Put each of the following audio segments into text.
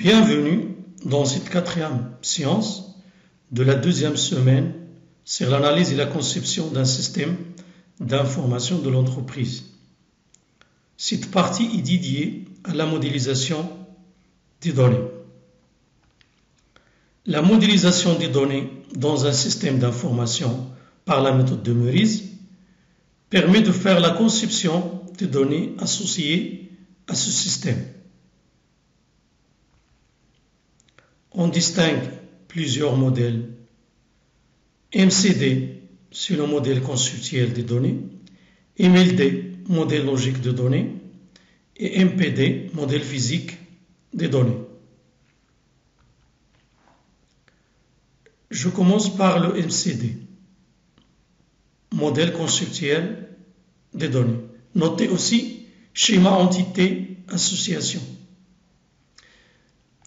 Bienvenue dans cette quatrième séance de la deuxième semaine sur l'analyse et la conception d'un système d'information de l'entreprise. Cette partie est dédiée à la modélisation des données. La modélisation des données dans un système d'information par la méthode de Meurice permet de faire la conception des données associées à ce système. On distingue plusieurs modèles. MCD, c'est le modèle conceptuel des données, MLD, modèle logique de données, et MPD, modèle physique des données. Je commence par le MCD, modèle conceptuel des données. Notez aussi schéma entité association.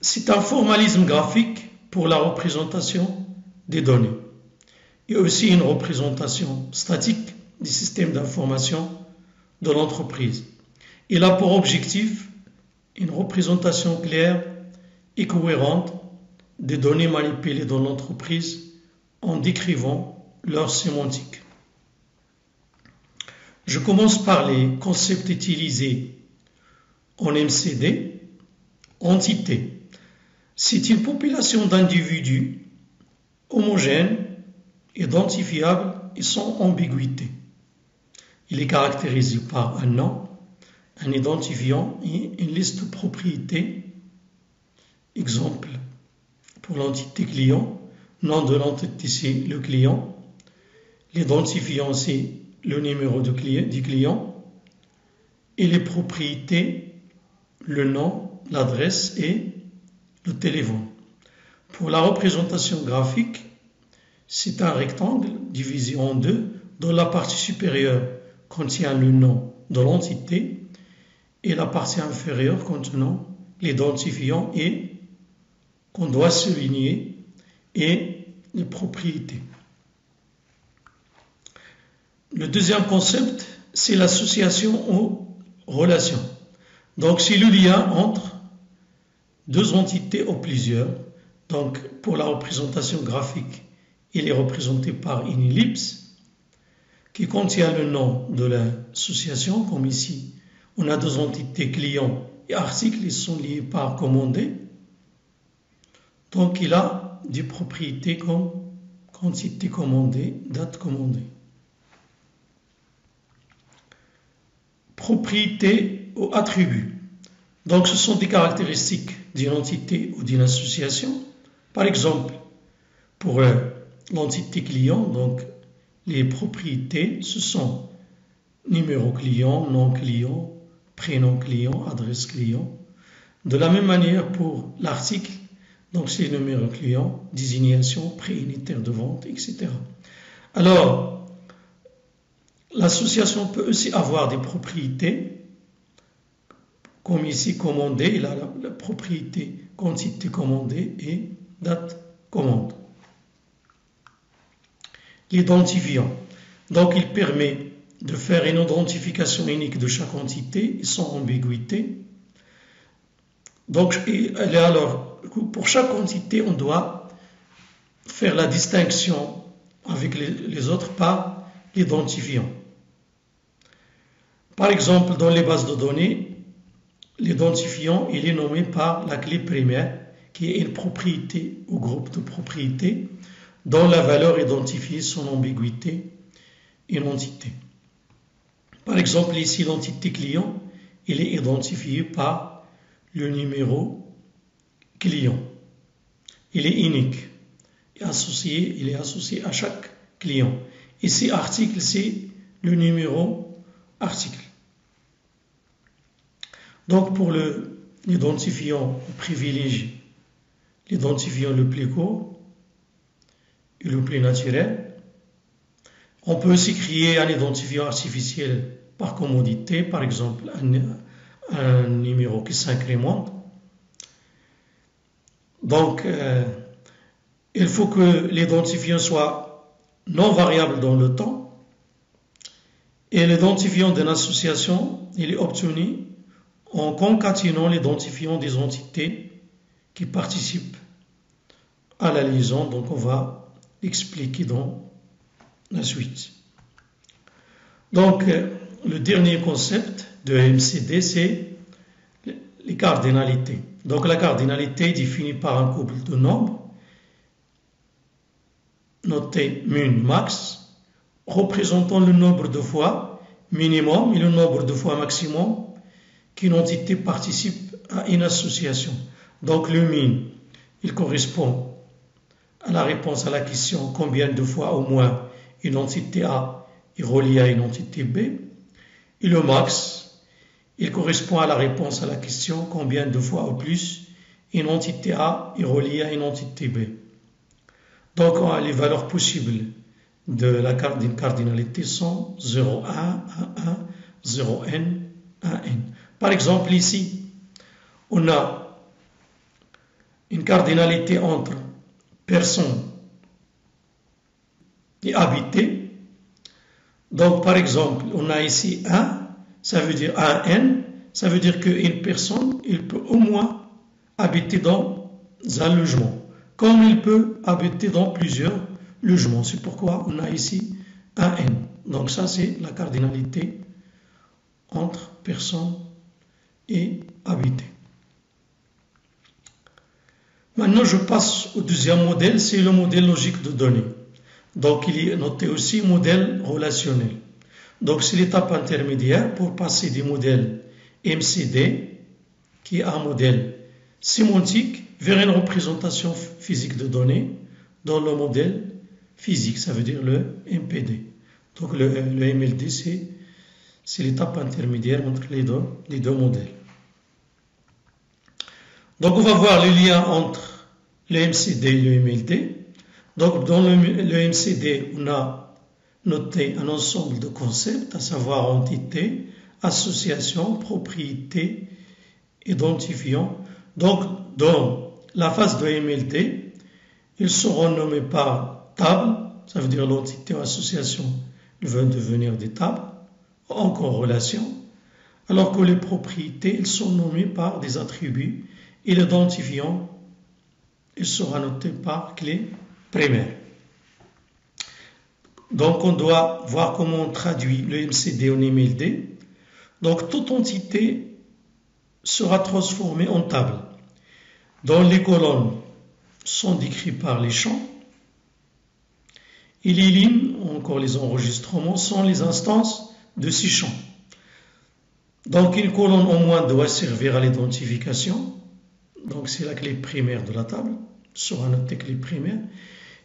C'est un formalisme graphique pour la représentation des données et aussi une représentation statique des systèmes d'information de l'entreprise. Il a pour objectif une représentation claire et cohérente des données manipulées dans l'entreprise en décrivant leur sémantique. Je commence par les concepts utilisés en MCD. Entité. C'est une population d'individus homogènes, identifiables et sans ambiguïté. Il est caractérisé par un nom, un identifiant et une liste de propriétés. Exemple, pour l'entité client, nom de l'entité c'est le client, l'identifiant c'est le numéro du client et les propriétés, le nom, l'adresse et le téléphone. Pour la représentation graphique, c'est un rectangle divisé en deux dont la partie supérieure contient le nom de l'entité et la partie inférieure contenant l'identifiant et qu'on doit souligner et les propriétés. Le deuxième concept, c'est l'association aux relations. Donc, c'est le lien entre deux entités ou plusieurs. Donc, pour la représentation graphique, il est représenté par une ellipse qui contient le nom de l'association, comme ici. On a deux entités client et article, ils sont liés par commandé. Donc, il a des propriétés comme quantité commandée, date commandée. Propriétés ou attributs. Donc, ce sont des caractéristiques d'une entité ou d'une association. Par exemple, pour l'entité client, donc les propriétés, ce sont numéro client, nom client, prénom client, adresse client. De la même manière pour l'article, donc c'est numéro client, désignation, prix unitaire de vente, etc. Alors, l'association peut aussi avoir des propriétés, comme ici commandé, il a la propriété quantité commandée et date commande. L'identifiant. Donc il permet de faire une identification unique de chaque entité sans ambiguïté. Donc alors, pour chaque entité, on doit faire la distinction avec les autres par l'identifiant. Par exemple, dans les bases de données, l'identifiant il est nommé par la clé primaire qui est une propriété ou groupe de propriétés dont la valeur identifiée son ambiguïté une entité. Par exemple, ici l'entité client il est identifié par le numéro client. Il est unique. Il est associé à chaque client. Ici, article, c'est le numéro article. Donc, pour l'identifiant, on privilégie l'identifiant le plus court et le plus naturel. On peut aussi créer un identifiant artificiel par commodité, par exemple un numéro qui s'incrémente. Donc, il faut que l'identifiant soit non variable dans le temps et l'identifiant d'une association, il est obtenu en concaténant l'identifiant des entités qui participent à la liaison. Donc on va l'expliquer dans la suite. Donc le dernier concept de MCD, c'est les cardinalités. Donc la cardinalité est définie par un couple de nombres noté min max, représentant le nombre de fois minimum et le nombre de fois maximum qu'une entité participe à une association. Donc le min, il correspond à la réponse à la question combien de fois au moins une entité A est reliée à une entité B. Et le max, il correspond à la réponse à la question combien de fois au plus une entité A est reliée à une entité B. Donc les valeurs possibles de la cardinalité sont 0, 1, 1, 1, 0, n, 1, n. Par exemple ici, on a une cardinalité entre personne et habité. Donc par exemple, on a ici 1, ça veut dire 1, n, ça veut dire qu'une personne, il peut au moins habiter dans un logement, comme il peut habiter dans plusieurs logements. C'est pourquoi on a ici un n. Donc ça, c'est la cardinalité entre personne et habité. Maintenant, je passe au deuxième modèle, c'est le modèle logique de données. Donc il est noté aussi modèle relationnel. Donc c'est l'étape intermédiaire pour passer du modèle MCD, qui est un modèle sémantique, vers une représentation physique de données dans le modèle physique, ça veut dire le MPD. Donc le MLD, c'est l'étape intermédiaire entre les deux modèles. Donc on va voir le lien entre le MCD et le MLD. Donc dans le MCD, on a noté un ensemble de concepts, à savoir entité, association, propriété, identifiant. Donc dans la phase de MLD, ils seront nommés par table, ça veut dire l'entité ou association vont devenir des tables, encore relation, alors que les propriétés, ils sont nommés par des attributs et l'identifiant, il sera noté par clé primaire. Donc on doit voir comment on traduit le MCD en MLD. Donc toute entité sera transformée en table, dont les colonnes sont décrites par les champs et les lignes, encore les enregistrements, sont les instances de ces champs. Donc une colonne au moins doit servir à l'identification, donc c'est la clé primaire de la table, sera notée clé primaire,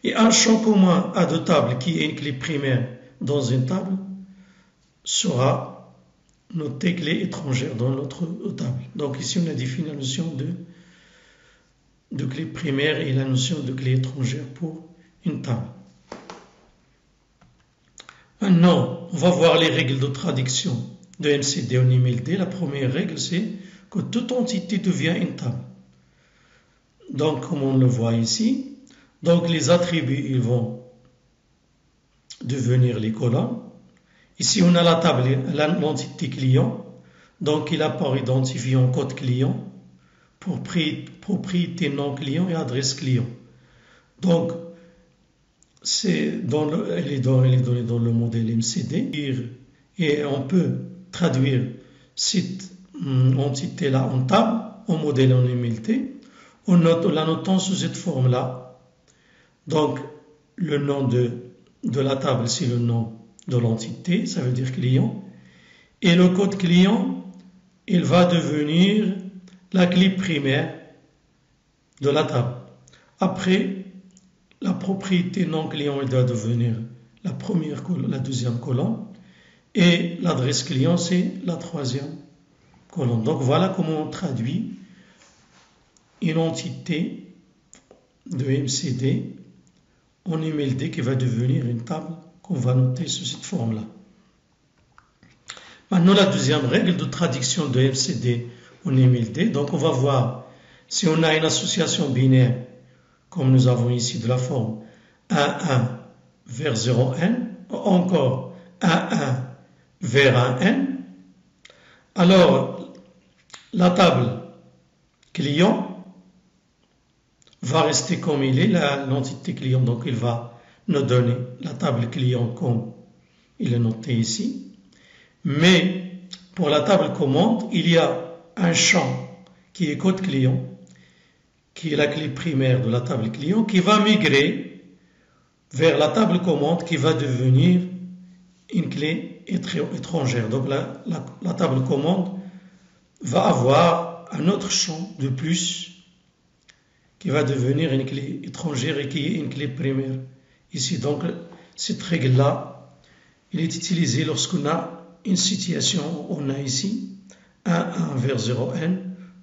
et un champ commun à deux tables qui est une clé primaire dans une table sera noté clé étrangère dans l'autre table. Donc ici on a défini la notion de clé primaire et la notion de clé étrangère pour une table. Maintenant, on va voir les règles de traduction de MCD en MLD. La première règle, c'est que toute entité devient une table. Donc, comme on le voit ici, donc les attributs, ils vont devenir les colonnes. Ici, on a la table, l'entité client. Donc, il a par identifiant code client, propriété non client et adresse client. Donc, elle est donnée dans le modèle MCD et on peut traduire cette entité-là en table, en modèle en MLD, en la notant sous cette forme-là. Donc, le nom de la table, c'est le nom de l'entité, ça veut dire client, et le code client, il va devenir la clé primaire de la table. Après, la propriété non client, elle doit devenir la deuxième colonne, et l'adresse client, c'est la troisième colonne. Donc voilà comment on traduit une entité de MCD en MLD qui va devenir une table qu'on va noter sous cette forme-là. Maintenant, la deuxième règle de traduction de MCD en MLD. Donc on va voir si on a une association binaire, comme nous avons ici de la forme 1, 1 vers 0n, ou encore 1, 1 vers 1n. Alors, la table client va rester comme il est, l'entité client, donc il va nous donner la table client comme il est noté ici. Mais pour la table commande, il y a un champ qui est code client, qui est la clé primaire de la table client, qui va migrer vers la table commande qui va devenir une clé étrangère. Donc la table commande va avoir un autre champ de plus qui va devenir une clé étrangère et qui est une clé primaire. Ici, donc, cette règle-là, elle est utilisée lorsqu'on a une situation, on a ici un 1 vers 0n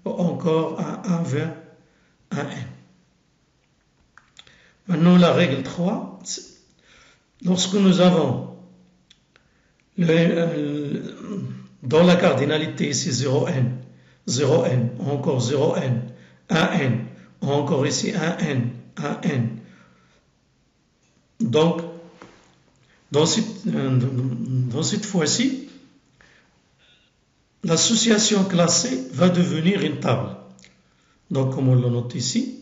ou encore un 1 vers 1n. Maintenant, la règle 3, lorsque nous avons dans la cardinalité ici 0n, 0n, encore 0n, 1n, encore ici 1n, 1n. Donc, dans cette fois-ci, l'association classée va devenir une table. Donc, comme on le note ici,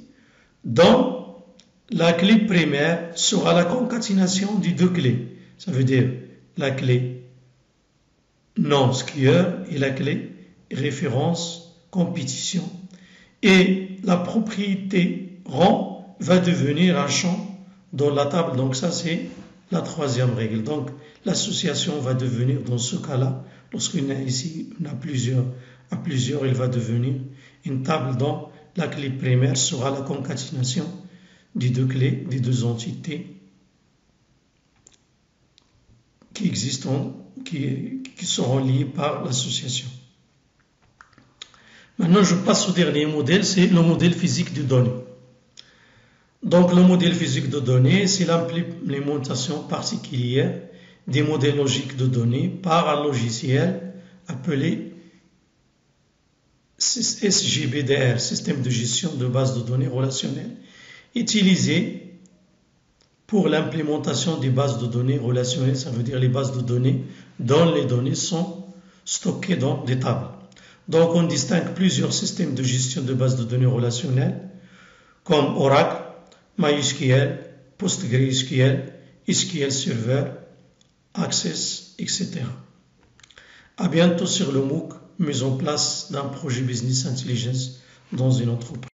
dont la clé primaire sera la concaténation des deux clés. Ça veut dire la clé non skieur et la clé référence compétition. Et la propriété rang va devenir un champ dans la table. Donc ça, c'est la troisième règle. Donc l'association va devenir, dans ce cas-là, lorsqu'on a ici, on a à plusieurs, il va devenir une table dont la clé primaire sera la concaténation des deux clés, des deux entités qui existent, qui seront liées par l'association. Maintenant, je passe au dernier modèle, c'est le modèle physique de données. Donc, le modèle physique de données, c'est l'implémentation particulière des modèles logiques de données par un logiciel appelé SGBDR, Système de gestion de bases de données relationnelles, utilisé pour l'implémentation des bases de données relationnelles, ça veut dire les bases de données dont les données sont stockées dans des tables. Donc, on distingue plusieurs systèmes de gestion de bases de données relationnelles, comme Oracle, MySQL, PostgreSQL, SQL Server, Access, etc. À bientôt sur le MOOC, mise en place d'un projet Business Intelligence dans une entreprise.